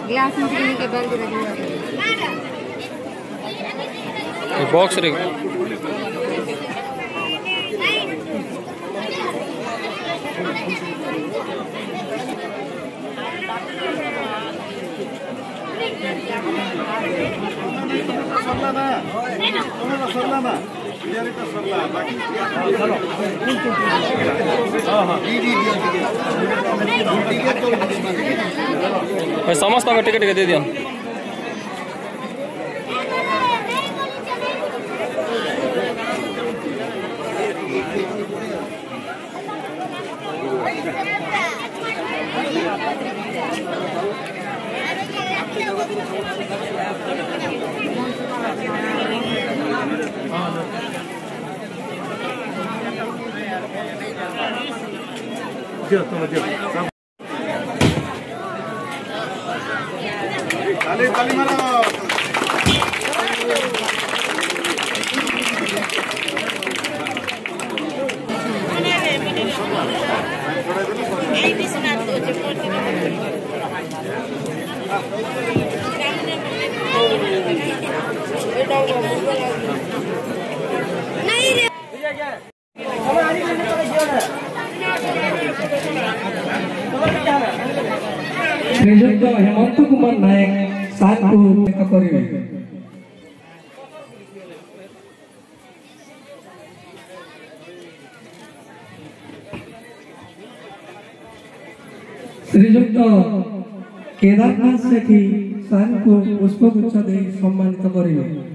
Glass में के bag रखी बॉक्स रे समस्त टिकट दे दिया श्रीजुक्त हेमंत कुमार नायक सातपुर करेंगे। श्रीजुक्त केदारनाथ सेठी सान को पुष्पगुच्छ दे सम्मानित करेंगे।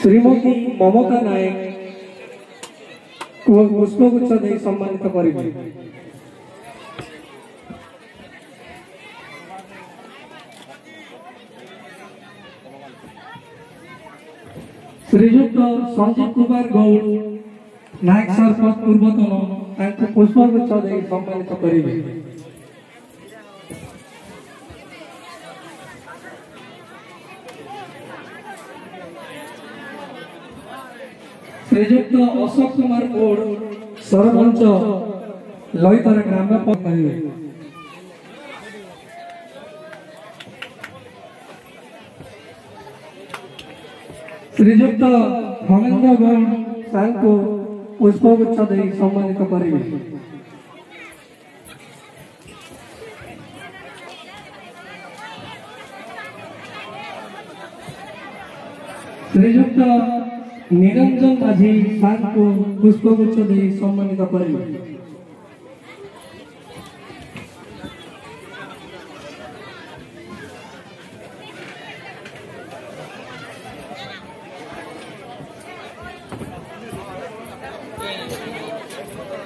श्रीमती ममता नायक को पुष्पगुच्छ दे सम्मानित करेंगे। श्रीजुक्त संजीव कुमार गौड़ नायक सरपंच पूर्वतन पुष्पगुच्छ दे सम्मानित करेंगे। श्रीजुक्त अशोक कुमार गौड़ सरपंच लईतर ग्राम करेंगे। श्रीजुक्त धर्मेन्द्र गौड़ साल को पुष्पगुच्छ दे सम्मानित करेंगे। श्रीजुक्त निरंजन माझी सार को पुष्पगुच्छ दे सम्मानित करेंगे।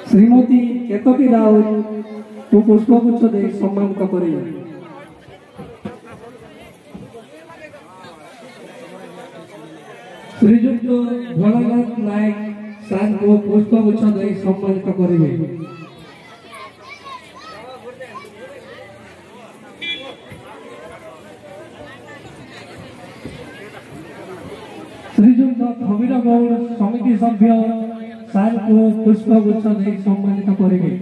श्रीमती केतकी राउत को पुष्पगुच्छ दे सम्मानित करेंगे। श्रीजुक्त भोलानाथ नायक सार को पुष्पगुच्छ दे सम्मानित करेंगे। श्रीजुक्त खबीर गौड़ समिति सभ्य सार को पुष्पगुच्छ दे सम्मानित करेंगे।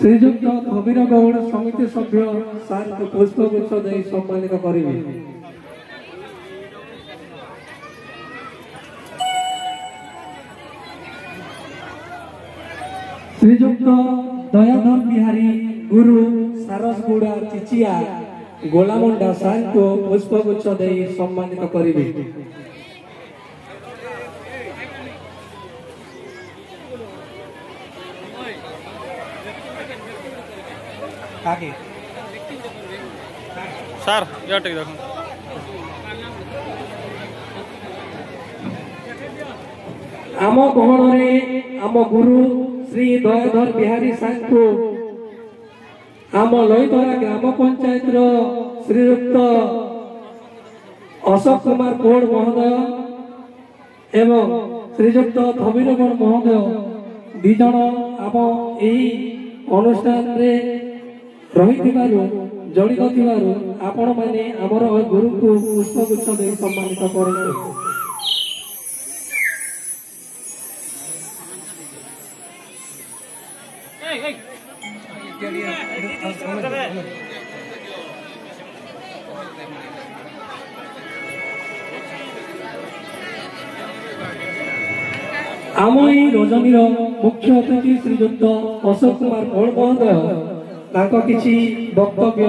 श्रीजुक्त खबीर गौड़ समिति सभ्य सार को पुष्पगुच्छ दे सम्मानित करेंगे। श्रीजुक्त दयाधर बिहारी गुरु सारसगुड़ा चिचिया गोलामुंडा सार को पुष्पगुच्छ दे सम्मानित करेंगे। आगे सर या टेक देखो आम गहन आम गुरु श्री दयाधर बिहारी सार को आम लईतरा ग्राम पंचायत श्रीयुक्त अशोक कुमार कोड़ महोदय एवं श्रीयुक्त धबीरगढ़ महोदय दिज आम यही अनुष्ठान रे रही जड़ित आपण मैंने आमर गुरु को पुष्पगुच्छ दे सम्मानित करते। आम रजनी मुख्य अतिथि श्रीयुक्त अशोक कुमार कोड़ महोदय किसी वक्तव्य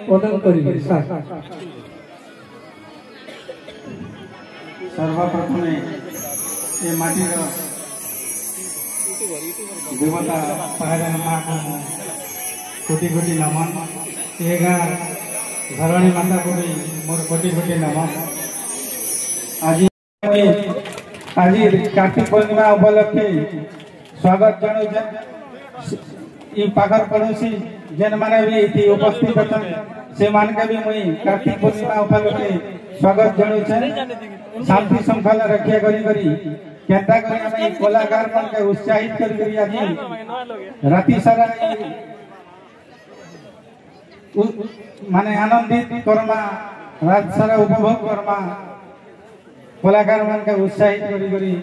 प्रदान करेंगे। सर्वप्रथम ये माटी देवता पहाड़ माँ कोटि कोटि नमन ये गाँ धरणी माता को भी मोर कोटि कोटि नमन। आज कार्तिक पूर्णिमा उपलक्षे स्वागत जनाऊे पाखर पड़ोसी जेन माने भी उपस्थित अच्छा से मान के भी मुई कार्तिक पूर्णिमा उपलक्षे स्वागत जनाऊे। शांति श्रृंखला रक्षा करी केंता करी हमें कलाकार मन के उत्साहित करी आज राति सारा माने आनंदित करमा रात सारा उपभोग करमा कलाकार मन के उत्साहित करी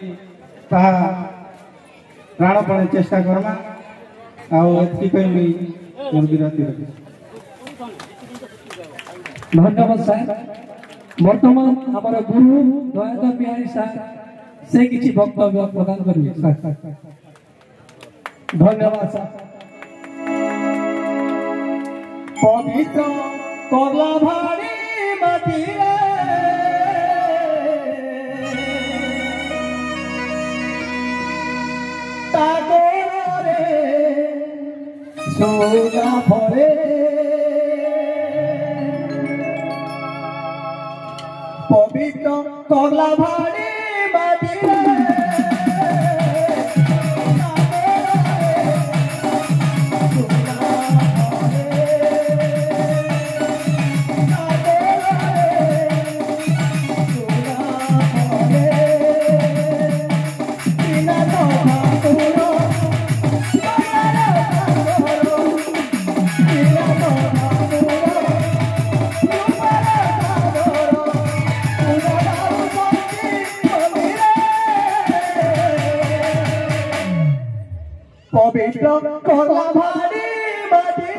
प्राणपणे चेष्टा करमा। धन्यवाद सर। बर्तमान हमारा गुरु दयाधर बिहारी सर से किसी वक्तव्य प्रदान करेंगे। धन्यवाद सर। पवित्र करला भारी माटी सोना फरे पवित्र करला भारी माटी पवित्र करला भारी माटी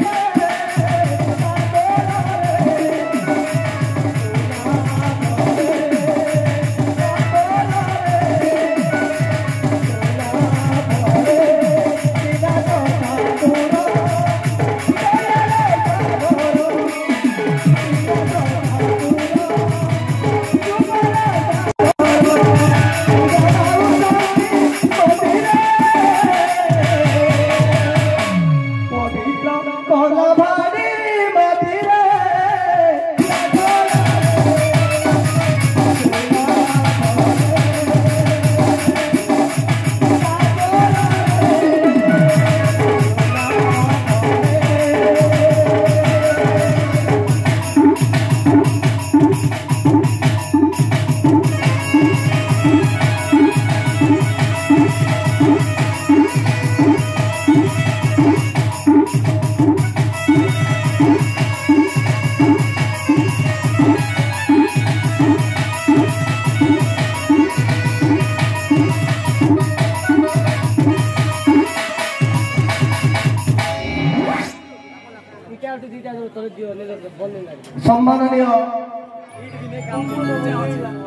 সম্মাননীয়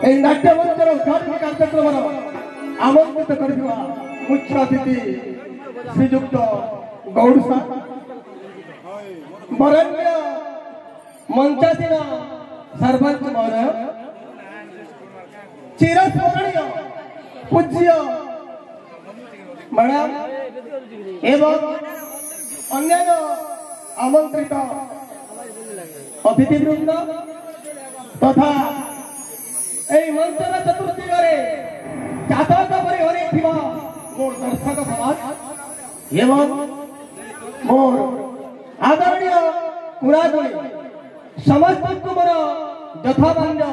এই নাট্যমঞ্চর উদ্ঘাটন কার্যক্রমর আমন্ত্রিত করিଥିବା মুখ্য অতিথি শ্রীযুক্ত গৌড় সাহ বরেণ্য মঞ্চাসীন सरपंच महोदय चिरस्मरणीय पूज्य मैडम एवं अन्य आमंत्रित अतिथिवृंद तथा मंचर चतुर्थी चातक परि मोर दर्शक समाज एवं मोर आदरणीय कुरागुणी समस्त मोर यथामान्य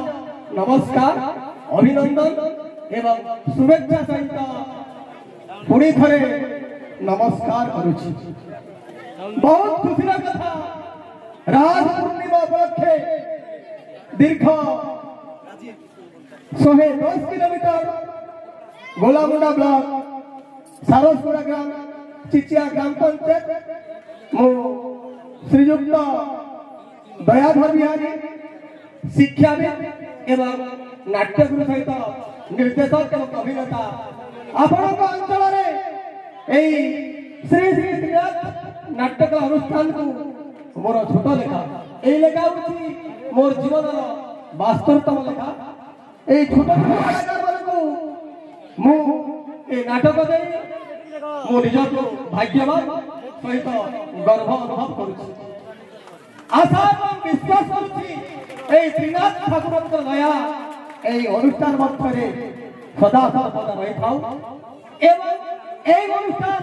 नमस्कार अभिनंदन एवं शुभेच्छा सहित पुणी थे नमस्कार करुछि। बहुत खुशी कथा राज पूर्णिमा उपलक्षे दीर्घ 110 किलोमीटर गोलामुंडा ब्लॉक सारसपुरा ग्राम चिचिया ग्राम पंचायत मो श्रीयुक्त दयाधर बिहारी शिक्षाविद एवं नाट्यगुरु सहित निर्देशक एवं अभिनेता आपण अंचल श्री श्री श्रीनाथ नाटक अनुष्ठान को मोर छोट लेखा यही लेखा हूँ मोर जीवन वास्तवतम लेखा यही छोट कलाकार मु नाटक दे मो निज को भाग्यवान सहित गर्व अनुभव करुछि। आशा एवं विश्वास करुछि श्रीनाथ ठाकुर दया यही अनुष्ठान मध्य सदा सर्वदा रही था एवं यही अनुष्ठान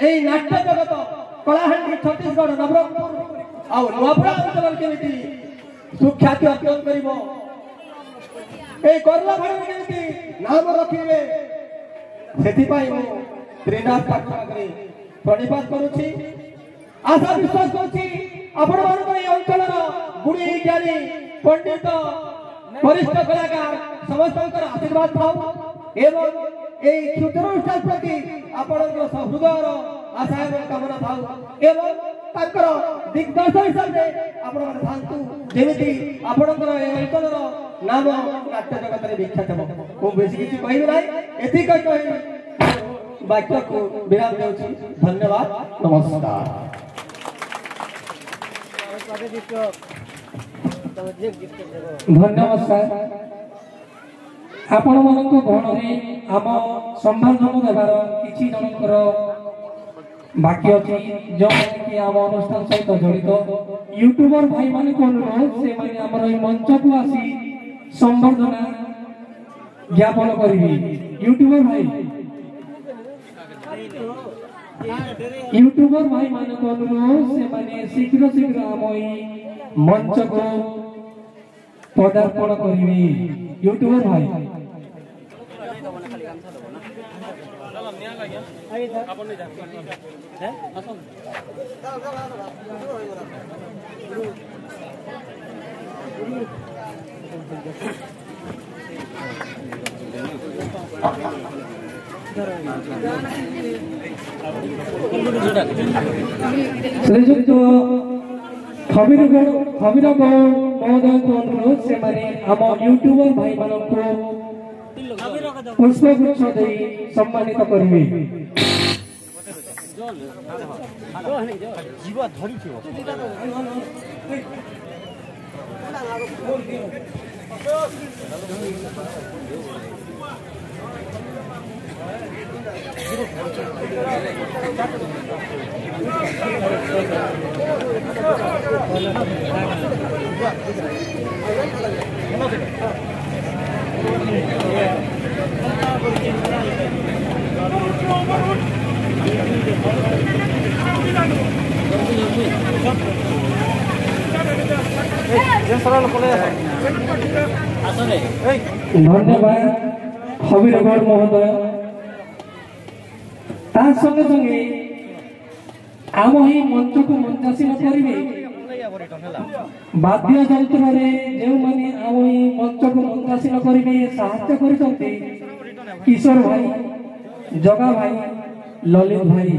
यही नाट्य जगत कलाहांडी छत्तीसगढ़ नवरंगपुर आ नुआपड़ा अंचल केमिति सुख्याति अर्जन करिवो ए करला भाई केमिति नाम रखिबे सेति पाई मु श्रीनाथ ठाकुर के प्रणिपात करूछि। आशा विश्वास करूछि आपण मान अंचल गुणी ज्ञानी पंडित वरिष्ठ कलाकार समस्त आशीर्वाद था एवं क्षुद्र अनुष्ठान प्रति आपण हृदय आशा एवं कामना था एवं दिग्दर्शन हिसाब से आपण थांतु जेमिति आपणकर अंचल नाम नाट्य जगत में विख्यात हो बेसी किसी कहबे नाही एथि कहि वाक्य को विराम देउछि। धन्यवाद नमस्कार। धन्यवाद सर आपण मानक गहन आम संबर्धन देवार किछि जनकर बाकी अच्छी जो कि आम अनुष्ठान सहित जड़ित यूट्यूबर भाई मान को अनुरोध से माने हमर मंच को आसी संबर्धना ज्ञापन करिवि। यूट्यूबर भाई मान को अनुरोध से माने शीघ्र शीघ्र आम मंच को पदार्पण करिवि। यूट्यूबर भाई श्रीजुक्त खबीर महोदय को अनुरोध से माने आम यूट्यूबर भाई मान को पुष्पगुच्छ दे सम्मानित करिवे। धन्यवाद खबीरगढ़ महोदय। संगे संगे आम ही मंच को मंचासीन करेंगे बाद्य जंत्र जो मैंने आम ही मंच को मंचासीन करेंगे साहाय्य कर किशोर भाई, जगा भाई, ललित भाई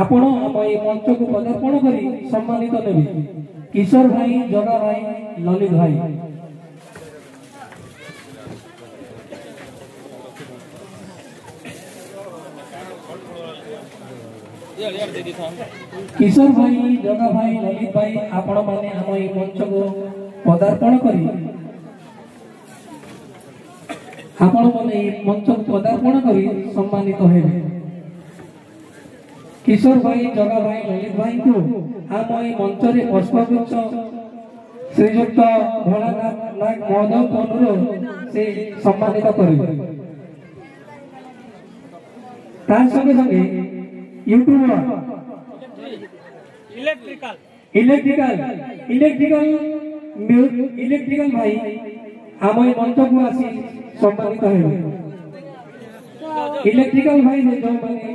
ଆପଣ ଆମ এই মঞ্চକୁ পদার্পণ କରି সম্মানিত নেবে কিশোর ভাই, জগা ভাই, ললিত ভাই। কিশোর ভাই, জগা ভাই, ললিত ভাই ଆପଣ ମାନେ ଆମ এই মঞ্চକୁ পদার্পণ କରି ଆପଣ ମାନେ এই মঞ্চକୁ পদার্পণ କରି সম্মানিত ହେବେ। কিশোর ভাই, জগা ভাই, ললিত ভাইଙ୍କୁ ଆମ এই মঞ্চରେ পুষ্পগুচ্ଛ শ্রীযুক্ত ভোলানাথ নাগ মহোদয়ଙ୍କ ଅନୁରୋଧ ସେ ସମ୍ମାନିତ କରିବେ। ତା ସଙ୍ଗେ ସଙ୍ଗେ यूट्यूबर इलेक्ट्रिकल भाई आम मंच को आसी सम्मानित हेबे। इलेक्ट्रिकल भाई जो माने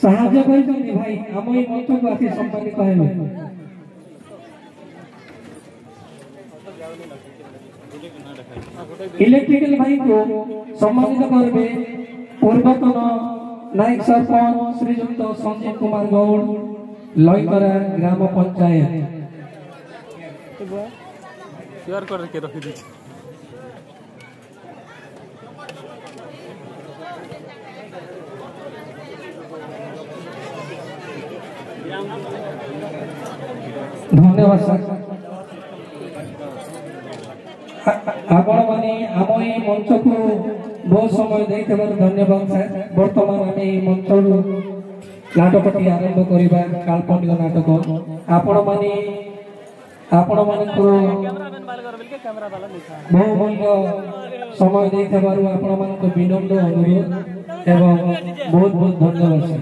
साहाय्य करछन्ति भाई आम मंच को आसी सम्मानित हेबे। इलेक्ट्रिकल भाई को सम्मानित करबे पूर्वतन नायक सरपंच श्रीयुक्त संजीव कुमार गौड़, लईकरा ग्राम पंचायत। धन्यवाद सर। आपण माने आम ए मंच को बहुत समय देइथबार धन्यवाद सर। वर्तमान आम ए मंच नाटकटी आरंभ करिबा काल्पनिक नाटक। आपण माने बहुमूल्य समय देइथबार आपण मानको विनम्र अनुरोध एवं बहुत बहुत धन्यवाद सर।